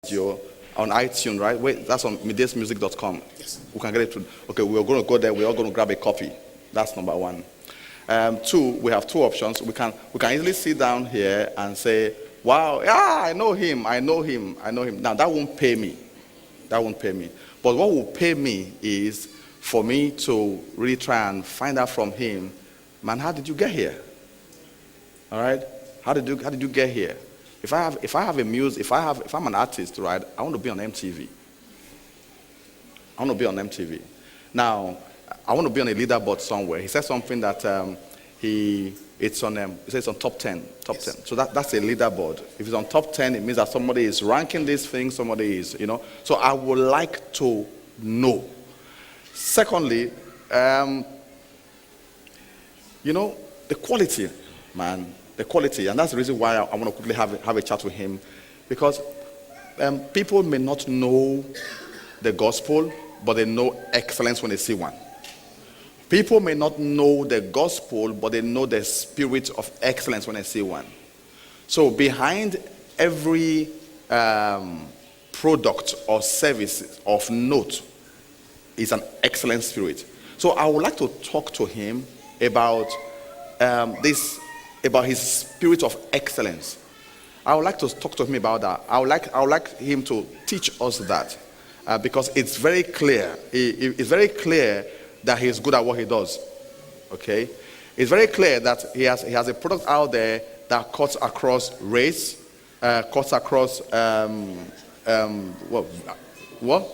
radio on iTunes, right? Wait, that's on midesmusic.com. Yes. We can get it to. Okay, we're going to go there. We're all going to grab a copy. That's number one. Two, we have two options. We can easily sit down here and say, "Wow, yeah, I know him. I know him. I know him." Now that won't pay me. That won't pay me. But what will pay me is for me to really try and find out from him, man, how did you get here? All right, how did you get here? If I'm an artist, right, I want to be on MTV. I want to be on MTV. Now, I want to be on a leaderboard somewhere. He said something that he says on top 10. Yes. 10. So that's a leaderboard. If it's on top 10, it means that somebody is ranking this thing, somebody is, So I would like to know. Secondly, the quality, man. The quality, and that's the reason why I want to quickly have a chat with him, because people may not know the gospel, but they know excellence when they see one. People may not know the gospel, but they know the spirit of excellence when they see one. So behind every product or service of note is an excellent spirit. So I would like to talk to him about about his spirit of excellence. I would like to talk to him about that. I would like him to teach us that, because it's very clear. It's very clear that he's good at what he does. Okay, it's very clear that he has a product out there that cuts across race, cuts across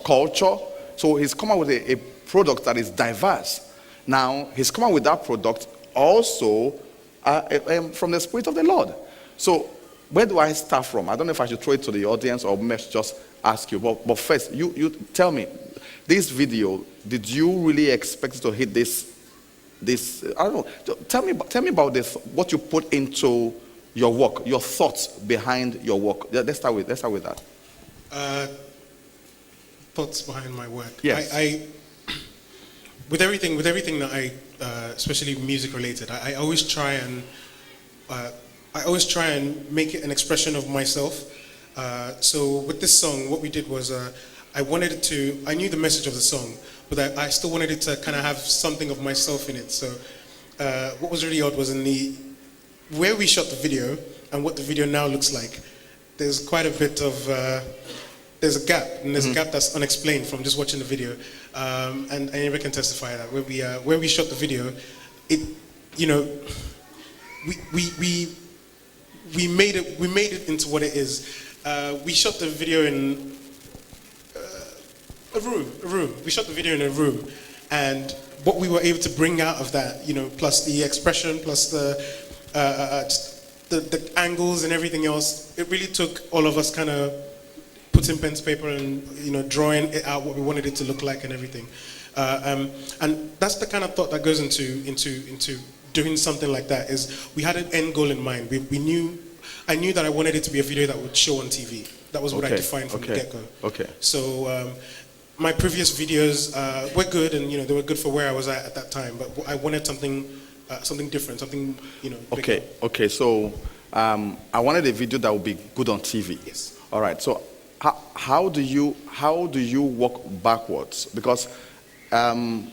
culture. So he's come up with a product that is diverse. Now he's come up with that product also from the Spirit of the Lord. So where do I start from? I don't know if I should throw it to the audience or maybe just ask you. But first, you tell me, this video, did you really expect it to hit this? I don't know. Tell me about this. What you put into your work, your thoughts behind your work. Let's start with that. Thoughts behind my work. Yes. I with everything that I, especially music related, I always try and make it an expression of myself. So with this song, what we did was I knew the message of the song, but I still wanted it to kind of have something of myself in it. So what was really odd was where we shot the video and what the video now looks like. There's quite a bit of there's a gap, and there's a gap that's unexplained from just watching the video. And anybody can testify that where we shot the video, we made it into what it is. We shot the video in a room. We shot the video in a room, and what we were able to bring out of that, plus the expression, plus the angles and everything else, it really took all of us kind of putting pen to paper and drawing it out what we wanted it to look like and everything, and that's the kind of thought that goes into doing something like that. Is we had an end goal in mind. I knew that I wanted it to be a video that would show on TV. That was what I defined from the get-go. Okay. So my previous videos were good, and they were good for where I was at that time. But I wanted something different, something bigger. Okay. So I wanted a video that would be good on TV. Yes. All right. So how do you work backwards? Because I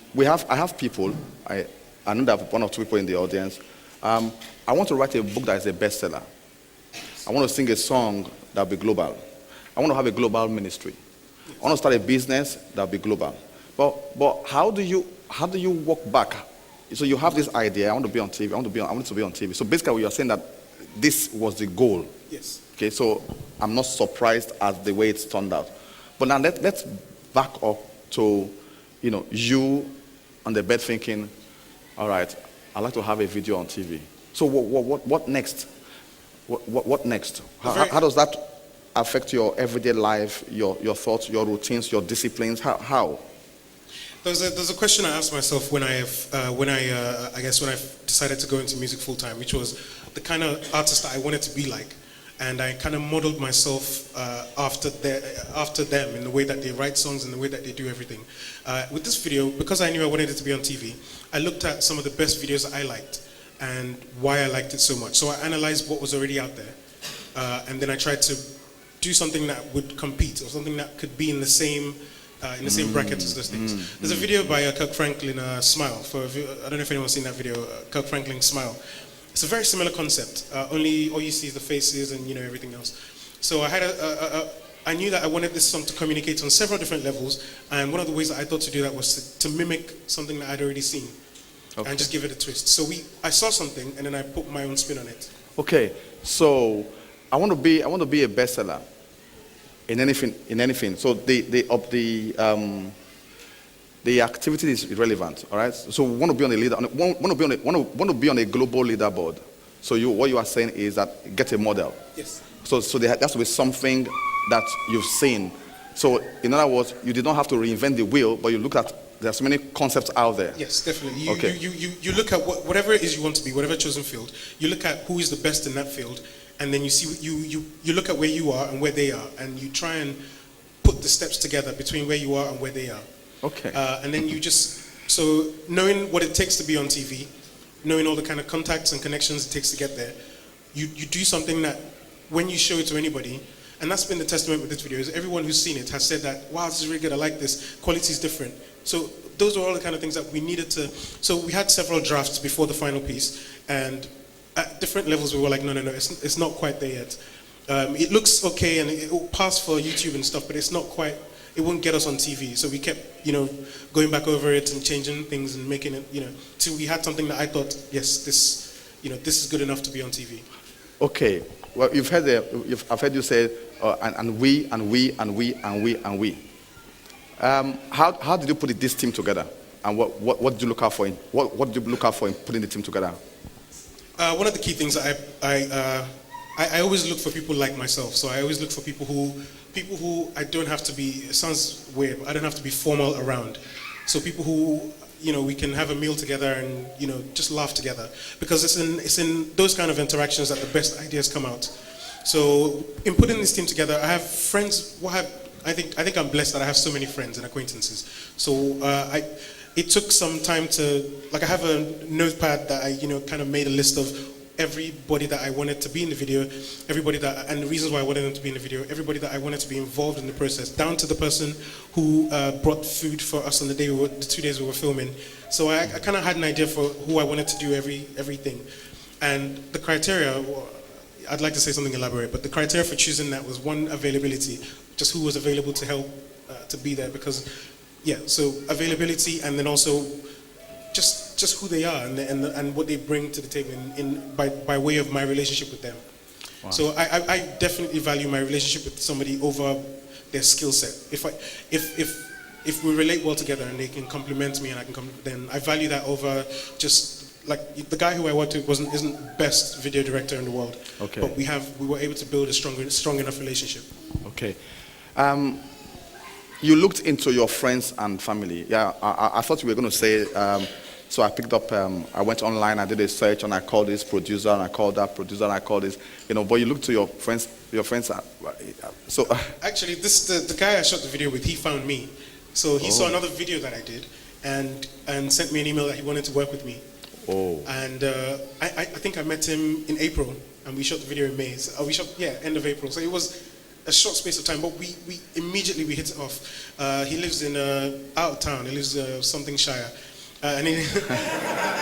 have people. I know that one or two people in the audience. I want to write a book that is a bestseller. I want to sing a song that will be global. I want to have a global ministry. I want to start a business that will be global. But how do you work back? So you have this idea. I want to be on TV. I want to be on TV. So basically, you are saying that this was the goal. Yes. Okay, so I'm not surprised at the way it's turned out. But now let's back up to, you on the bed thinking, all right, I'd like to have a video on TV. So what next? What next? How does that affect your everyday life, your thoughts, your routines, your disciplines? How? There's a question I asked myself when I decided to go into music full time, which was the kind of artist that I wanted to be like. And I kind of modeled myself after them in the way that they write songs and the way that they do everything. With this video, because I knew I wanted it to be on TV, I looked at some of the best videos that I liked and why I liked it so much. So I analyzed what was already out there, and then I tried to do something that would compete or something that could be in the same bracket as those things. There's a video by Kirk Franklin, Smile. I don't know if anyone's seen that video, Kirk Franklin, Smile. It's a very similar concept. Only all you see is the faces and everything else. So I knew that I wanted this song to communicate on several different levels, and one of the ways that I thought to do that was to mimic something that I'd already seen, and just give it a twist. So I saw something, and then I put my own spin on it. Okay, so I want to be a bestseller in anything. So the activity is irrelevant. All right. So we want to be on a leader. Want to be on a global leaderboard. So what you are saying is that get a model. Yes. So there has to be something that you've seen. So in other words, you did not have to reinvent the wheel, but you look at there's so many concepts out there. Yes, definitely. Okay. You look at whatever it is you want to be, whatever chosen field. You look at who is the best in that field, and then you look at where you are and where they are, and you try and put the steps together between where you are and where they are. Okay. And then so knowing what it takes to be on TV, knowing all the kind of contacts and connections it takes to get there, you do something that when you show it to anybody, and that's been the testament with this video, is everyone who's seen it has said that, wow, this is really good, I like this, quality is different. So those are all the kind of things that we needed to, so we had several drafts before the final piece, and at different levels we were like, no, it's not quite there yet. It looks okay and it will pass for YouTube and stuff, but it's not quite, it won't get us on TV. So we kept, going back over it and changing things and making it, till we had something that I thought, yes, this is good enough to be on TV. Okay. Well, I've heard you say, and we. How did you put this team together? And what did you look out for what did you look out for in putting the team together? One of the key things that I always look for people like myself. So I always look for people who I don't have to be, it sounds weird, but I don't have to be formal around. So people who, we can have a meal together and, just laugh together. Because it's in those kind of interactions that the best ideas come out. So in putting this team together, I have friends, I think I'm blessed that I have so many friends and acquaintances. So it took some time to, I have a notepad that I, kind of made a list of everybody that I wanted to be in the video, and the reasons why I wanted them to be in the video, everybody that I wanted to be involved in the process, down to the person who brought food for us on the 2 days we were filming. So I kind of had an idea for who I wanted to do everything. And the criteria, I'd like to say something elaborate, but the criteria for choosing that was one, availability, just who was available to help to be there, because, so availability, and then also just who they are and what they bring to the table by way of my relationship with them. Wow. So I definitely value my relationship with somebody over their skill set. If we relate well together and they can compliment me and I can then I value that over just like the guy who I worked with isn't best video director in the world. Okay. But we were able to build a strong enough relationship. Okay. You looked into your friends and family. Yeah, I thought you were going to say, so I picked up, I went online, I did a search, and I called this producer, and I called that producer, and I called this, but you looked to your friends, so. Actually, the guy I shot the video with, he found me. So he saw another video that I did, and sent me an email that he wanted to work with me. Oh. And I think I met him in April, and we shot the video in May. So we shot, end of April. So it was a short space of time, but we immediately hit it off. He lives in out of town. He lives something shire, and he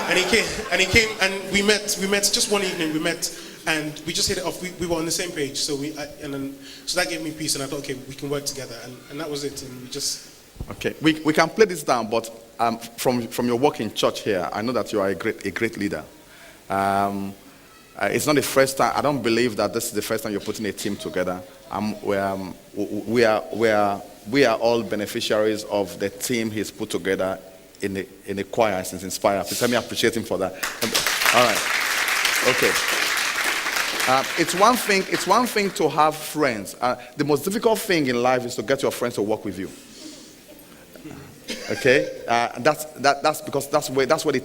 and he came and we met just one evening. We met and we just hit it off. We were on the same page, so so that gave me peace, and I thought, okay, we can work together, and that was it. And we just we can play this down, but from your work in church here, I know that you are a great leader. It's not the first time. I don't believe that this is the first time you're putting a team together. We are all beneficiaries of the team he's put together in the choir since Inspire. Please let me appreciate him for that. All right. Okay. It's one thing to have friends. The most difficult thing in life is to get your friends to work with you. Okay. That's because that's where the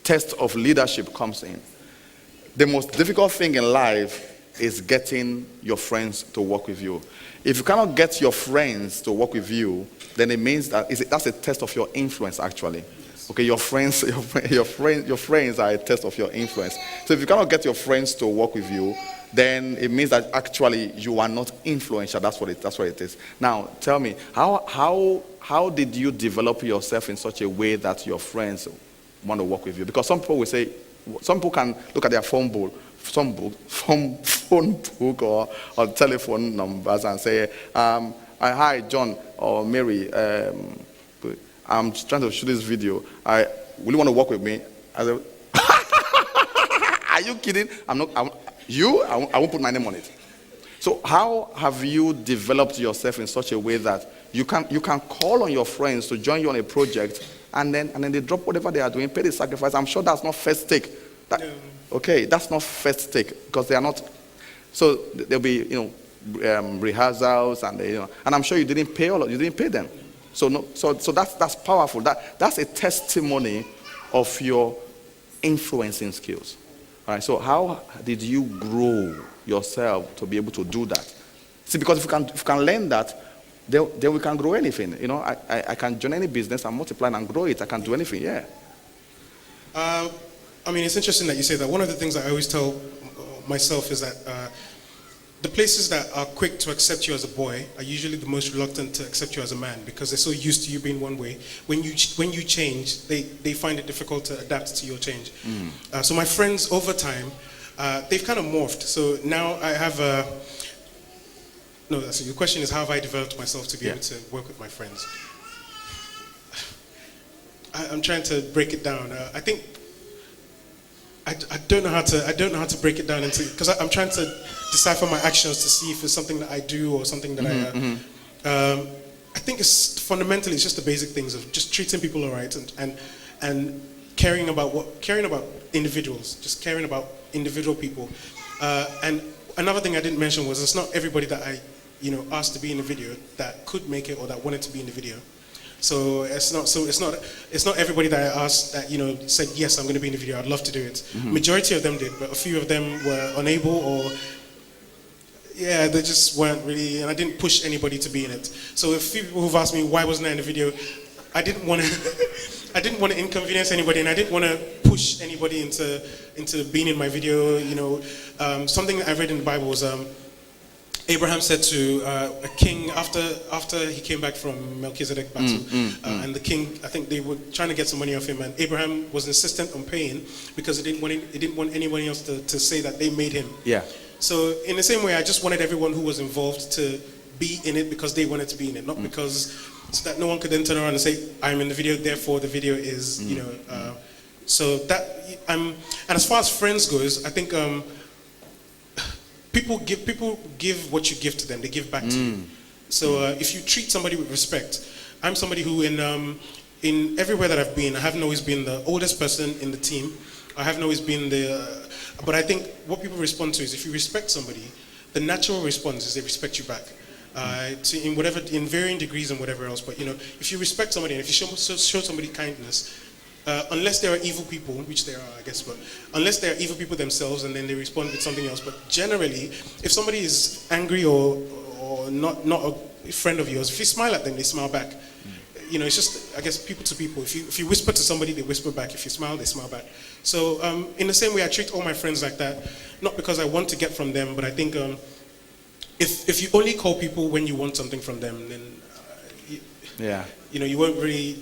test of leadership comes in. The most difficult thing in life is getting your friends to work with you. If you cannot get your friends to work with you, then it means that's a test of your influence, actually. Okay, your friends are a test of your influence. So if you cannot get your friends to work with you, then it means that actually you are not influential. That's what it is. Now, tell me, how did you develop yourself in such a way that your friends want to work with you? Because some people will say, some people can look at their phone book, phone book or telephone numbers and say, hi, John or Mary, I'm trying to shoot this video. I really want to work with me. I say, are you kidding? I won't put my name on it. So how have you developed yourself in such a way that you can call on your friends to join you on a project, and then they drop whatever they are doing, pay the sacrifice? I'm sure that's not first take. Okay, that's not first take, because they are not. So there'll be rehearsals, and and I'm sure you didn't pay them. So that's powerful. That's a testimony of your influencing skills. All right. So how did you grow yourself to be able to do that? See, because if you can learn that, then we can grow anything. I can join any business and multiply and grow it. I can do anything. Yeah. I mean, it's interesting that you say that. One of the things I always tell myself is that the places that are quick to accept you as a boy are usually the most reluctant to accept you as a man, because they're so used to you being one way. When you change, they find it difficult to adapt to your change. So my friends over time, they've kind of morphed. So now I have so the question is, how have I developed myself to be able to work with my friends? I'm trying to break it down. I think I don't know how to break it down into, because I'm trying to decipher my actions to see if it's something that I do or something that I think it's fundamentally it's just the basic things of just treating people all right and caring about individuals, just caring about individual people. And another thing I didn't mention was it's not everybody that I asked to be in the video that could make it or that wanted to be in the video. So it's not everybody that I asked that said yes, I'm going to be in the video, I'd love to do it. Majority of them did, but a few of them were unable, or they just weren't really, and I didn't push anybody to be in it. So a few people who've asked me why wasn't I in the video, I didn't want to inconvenience anybody, and I didn't want to push anybody into being in my video. Something that I read in the Bible was Abraham said to a king after he came back from Melchizedek battle, and the king, I think they were trying to get some money off him, and Abraham was insistent on paying because he didn't want anybody else to say that they made him. Yeah. So in the same way, I just wanted everyone who was involved to be in it because they wanted to be in it, not because so that no one could then turn around and say, I'm in the video, therefore the video is, so that and as far as friends goes, I think people give what you give to them, they give back to you. So if you treat somebody with respect, I'm somebody who in everywhere that I've been, I haven't always been the oldest person in the team. I haven't always been but I think what people respond to is if you respect somebody, the natural response is they respect you back. In varying degrees and whatever else, but if you respect somebody and if you show somebody kindness, unless there are evil people, which there are, I guess, but unless they are evil people themselves and then they respond with something else. But generally, if somebody is angry or not a friend of yours, if you smile at them, they smile back. It's just, I guess, people to people. If you whisper to somebody, they whisper back. If you smile, they smile back. So in the same way, I treat all my friends like that, not because I want to get from them, but I think if you only call people when you want something from them, then you won't really.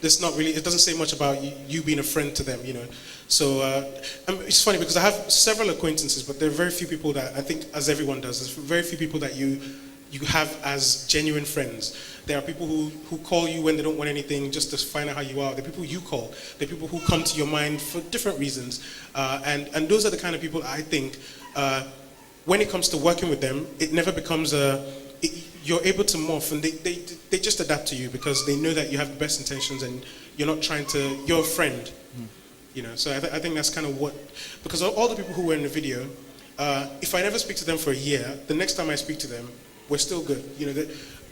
There's not really. It doesn't say much about you being a friend to them, So it's funny because I have several acquaintances, but there are very few people that I think, as everyone does, there's very few people that you have as genuine friends. There are people who call you when they don't want anything, just to find out how you are. There are people you call. There are people who come to your mind for different reasons, and those are the kind of people I think. When it comes to working with them, it never becomes you're able to morph, and they just adapt to you because they know that you have the best intentions and you're not trying to. You're a friend, So I think that's kind of what, because all the people who were in the video, if I never speak to them for a year, the next time I speak to them, we're still good.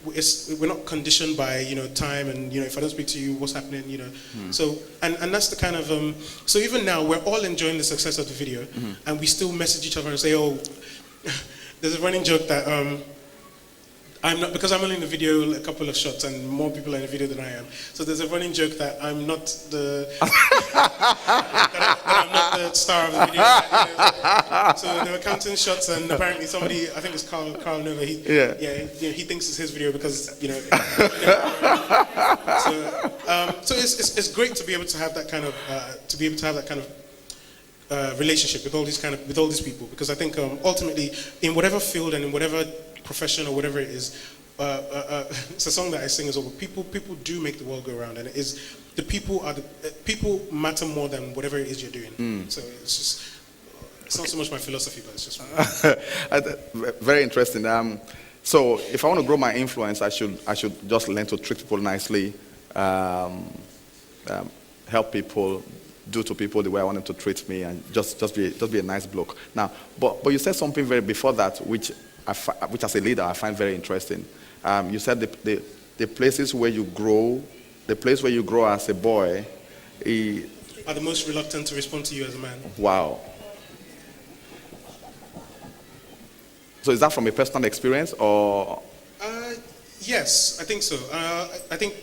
We're not conditioned by time and if I don't speak to you, what's happening? So and that's the kind of so even now we're all enjoying the success of the video, and we still message each other and say, oh, there's a running joke that I'm not, because I'm only in the video a couple of shots and more people are in the video than I am. So there's a running joke that I'm not the that I'm not the star of the video. So they were counting shots and apparently somebody, I think it's Carl Nova, he thinks it's his video because so it's great to be able to have that kind of relationship with all these people, because I think ultimately in whatever field and in whatever profession or whatever it is, it's a song that I sing as well. People do make the world go round, and it is the people people matter more than whatever it is you're doing. So it's not so much my philosophy, but it's just very interesting. So if I want to grow my influence, I should just learn to treat people nicely, help people, do to people the way I want them to treat me, and just be a nice bloke. Now, but you said something before that, which as a leader I find very interesting. You said the places where you grow, the place where you grow as a boy, are the most reluctant to respond to you as a man. Wow. So is that from a personal experience, or? Yes, I think so. I think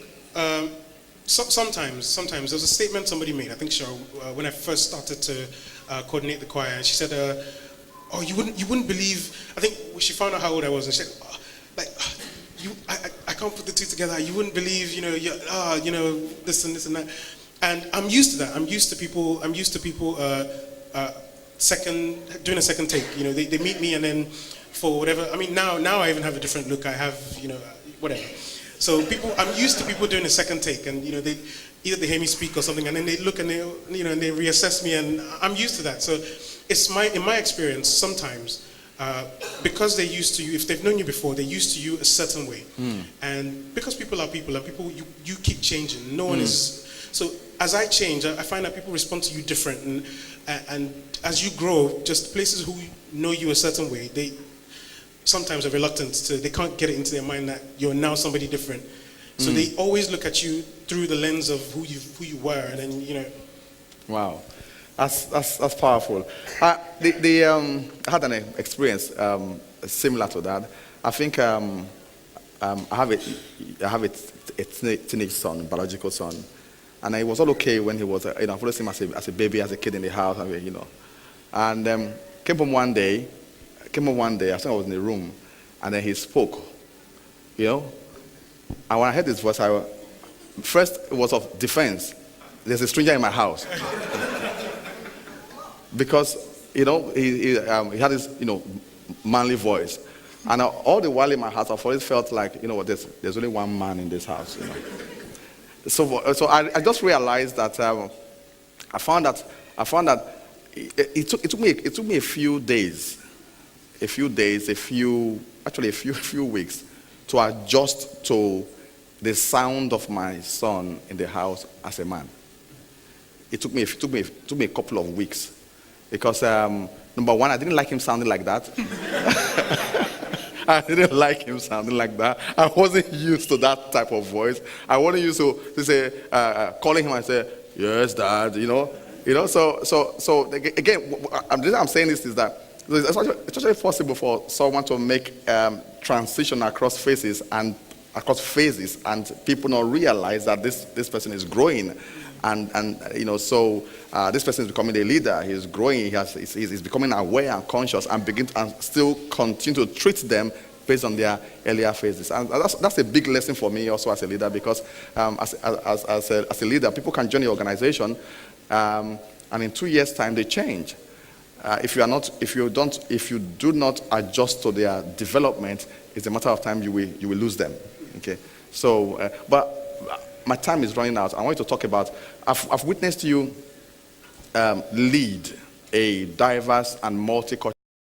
sometimes there's a statement somebody made, I think Cheryl, when I first started to coordinate the choir, and she said, "Oh, you wouldn't believe." I think she found out how old I was, and she said, "Oh, I can't put the two together. You wouldn't believe, this and that." And I'm used to that. I'm used to people doing a second take. They meet me, and then for whatever. I mean, now I even have a different look. I have whatever. So I'm used to people doing a second take, and they either hear me speak or something, and then they look and they and they reassess me, and I'm used to that. So it's in my experience sometimes, because they're used to you. If they've known you before, they're used to you a certain way, and because people are people, and people you keep changing. No one is. So as I change, I find that people respond to you different, and as you grow, just places who know you a certain way, they sometimes are reluctant they can't get it into their mind that you're now somebody different. So they always look at you through the lens of who you were, and then Wow, that's powerful. I had an experience similar to that. I think I have a teenage son, biological son, and it was all okay when he was I followed him as a baby, as a kid in the house, and came home one day. I think I was in the room, and then he spoke, and when I heard his voice, first it was of defense. There's a stranger in my house. Because, he had this, manly voice. And all the while in my house, I've always felt like, there's only one man in this house, So I just realized that I found that it took me a few days, a few weeks to adjust to the sound of my son in the house as a man. It took me a couple of weeks, because number one, I didn't like him sounding like that. I didn't like him sounding like that. I wasn't used to that type of voice. I wasn't used to say calling him and say, "Yes, Dad," So again, the reason I'm saying this is that it's actually possible for someone to make transition across phases and people not realize that this person is growing, and this person is becoming a leader. He's growing. He's becoming aware and conscious, and still continue to treat them based on their earlier phases. And that's a big lesson for me also as a leader, because as a leader, people can join the organization, and in 2 years' time they change. If you do not adjust to their development, it's a matter of time you will lose them. Okay. So, but my time is running out. I want you to talk about. I've witnessed you lead a diverse and multicultural